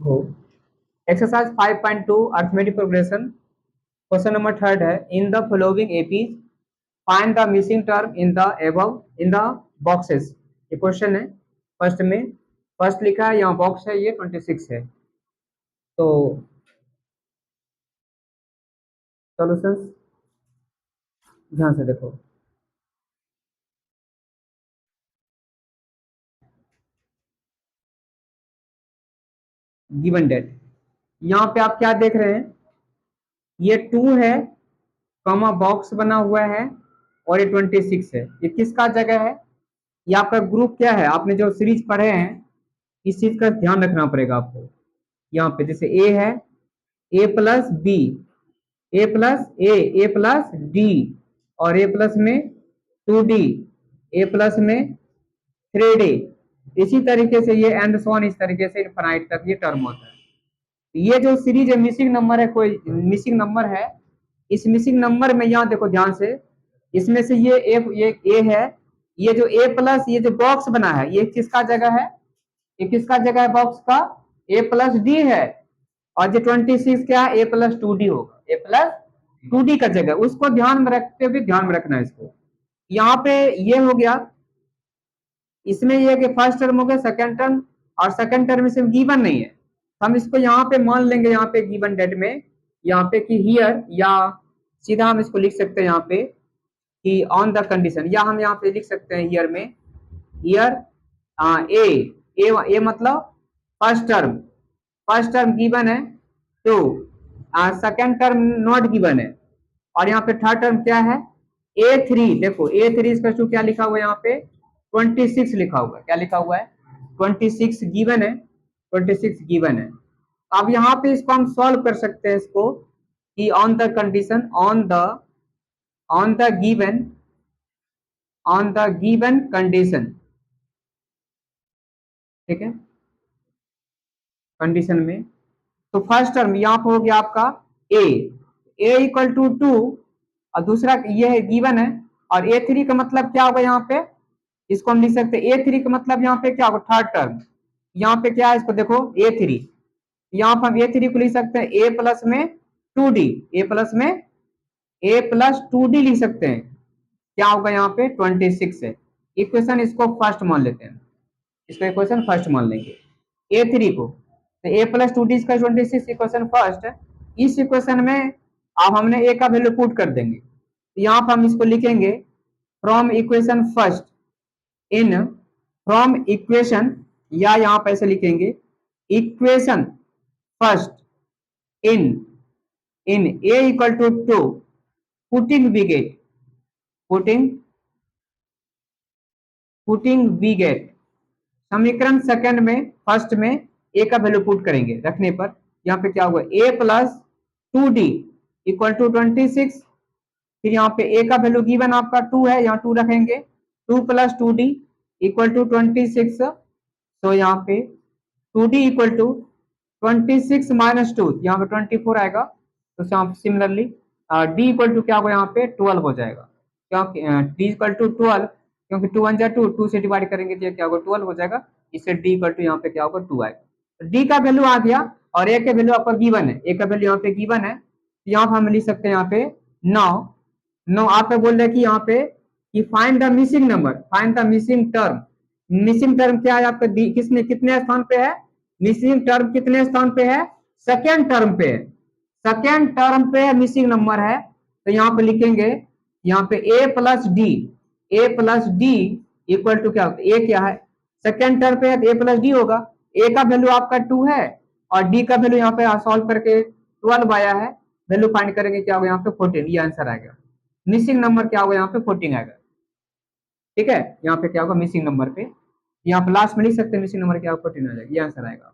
देखो exercise 5.2 arithmetic progression question number third है। In the following APs find the missing term in the above in the boxes. ये question है। First में first लिखा है, यहाँ बॉक्स है, ये 26 है। तो सॉल्यूशंस ध्यान से देखो। गिवन डेट, यहाँ पे आप क्या देख रहे हैं, ये 2 है, कॉमा बॉक्स बना हुआ है, और ये 26 है। ये किसका जगह है? ये आपका ग्रुप क्या है? आपने जो सीरीज पढ़े हैं इस चीज का ध्यान रखना पड़ेगा आपको। यहाँ पे जैसे ए है, ए प्लस बी, ए प्लस ए प्लस डी, और ए प्लस में 2D, ए प्लस में 3D। इसी तरीके से ये एंड सो ऑन, इस तरीके से इनफाइनाइट तक ये टर्म होता है। ये जो सीरीज है मिसिंग नंबर है, कोई मिसिंग नंबर है, इस मिसिंग नंबर में यहाँ देखो ध्यान से, इसमें से ये ए है, ये जो ए प्लस ये जो बॉक्स बना है ये किसका जगह है? ये किसका जगह है बॉक्स का? ए प्लस डी है। और जो 26 क्या है? ए प्लस 2D होगा, ए प्लस 2D का जगह, उसको ध्यान में रखते हुए ध्यान में रखना है इसको। यहाँ पे ये हो गया, इसमें ये कि फर्स्ट टर्म हो गया, सेकंड टर्म, और सेकंड टर्म इसमें गिवन नहीं है। हम इसको यहाँ पे मान लेंगे, यहाँ पे गिवन डेट में, यहाँ पे कि हियर, या सीधा हम इसको लिख सकते हैं यहाँ पे कि ऑन द कंडीशन, या हम यहाँ पे लिख सकते हैं हियर में, हियर ए मतलब फर्स्ट टर्म गिवन है, तो सेकंड टर्म नॉट गिवन है, और यहाँ पे थर्ड टर्म क्या है? A3। देखो A3 इसका क्या लिखा हुआ है यहाँ पे? 26 लिखा हुआ है। क्या लिखा हुआ है? 26 गिवन है, 26 गिवन है। अब यहाँ पे इसको हम सॉल्व कर सकते हैं इसको कि on the condition, on the given condition, ठीक है, कंडीशन में। तो फर्स्ट टर्म यहाँ पे हो गया आपका ए इक्वल टू 2, और दूसरा ये है गिवन है, और A3 का मतलब क्या होगा यहाँ पे? इसको हम लिख सकते हैं A3 का मतलब यहाँ पे क्या होगा? Third term. यहाँ पे क्या है इसको देखो A3, यहाँ पर हम A3 को लिख सकते हैं ए प्लस में 2D, ए प्लस 2D लिख सकते हैं। क्या होगा यहाँ पे? 26 है। इक्वेशन इसको फर्स्ट मान लेते हैं, इसको इक्वेशन फर्स्ट मान लेंगे A3 को। तो ए प्लस 2D इसका 26 इक्वेशन फर्स्ट है। इस इक्वेशन में अब हमने ए का वैल्यू पुट कर देंगे, तो यहाँ पर हम इसको लिखेंगे from equation first in, from equation, या यहाँ पर ऐसे लिखेंगे equation first in A equal to 2, putting we get समीकरण सेकंड में फर्स्ट में ए का वैल्यू पुट करेंगे, रखने पर यहाँ पे क्या होगा? ए प्लस 2D इक्वल टू 26। फिर यहाँ पे ए का वैल्यू गिवन आपका 2 है, यहाँ 2 रखेंगे, 2 प्लस 2D इक्वल टू 26। तो यहाँ पे 2D इक्वल टू 26 माइनस 2, यहाँ पे 24 आएगा। तो यहाँ सिमिलरली D इक्वल टू क्या होगा? यहाँ पे 12 हो जाएगा, क्योंकि D इक्वल टू 12, क्योंकि 2 1 जा 2, 2 से डिवाइड करेंगे तो क्या होगा? 12 हो जाएगा। इससे D इक्वल टू यहाँ पे क्या होगा? 2 आएगा। तो D का वैल्यू आ गया, और ए का वैल्यू आपका गिवन है, ए का वैल्यू यहाँ पे गिवन है। यहाँ पे हम लिख सकते हैं यहाँ पे नो आप बोल रहे हैं कि यहाँ पे कि find the missing number, find the missing term. Missing term क्या है आपका? किसने कितने स्थान पे है? मिसिंग टर्म कितने स्थान पे है? सेकेंड टर्म पे है, सेकेंड टर्म पे मिसिंग नंबर है। तो यहाँ पे लिखेंगे, यहाँ पे ए प्लस डी इक्वल टू क्या होता है? ए क्या है? सेकेंड टर्म पे है तो ए प्लस डी होगा। ए का वैल्यू आपका 2 है, और डी का वैल्यू यहाँ पे सॉल्व करके 12 आया है, वैल्यू फाइंड करेंगे क्या होगा? यहाँ पे 14, ये आंसर आएगा। मिसिंग नंबर क्या होगा? यहाँ पे 14 आएगा, ठीक है। यहाँ पे क्या होगा? मिसिंग नंबर पे, यहाँ पे लास्ट में लिख सकते हैं मिसिंग नंबर क्या होगा? 14 आ जाएगा, ये आंसर आएगा।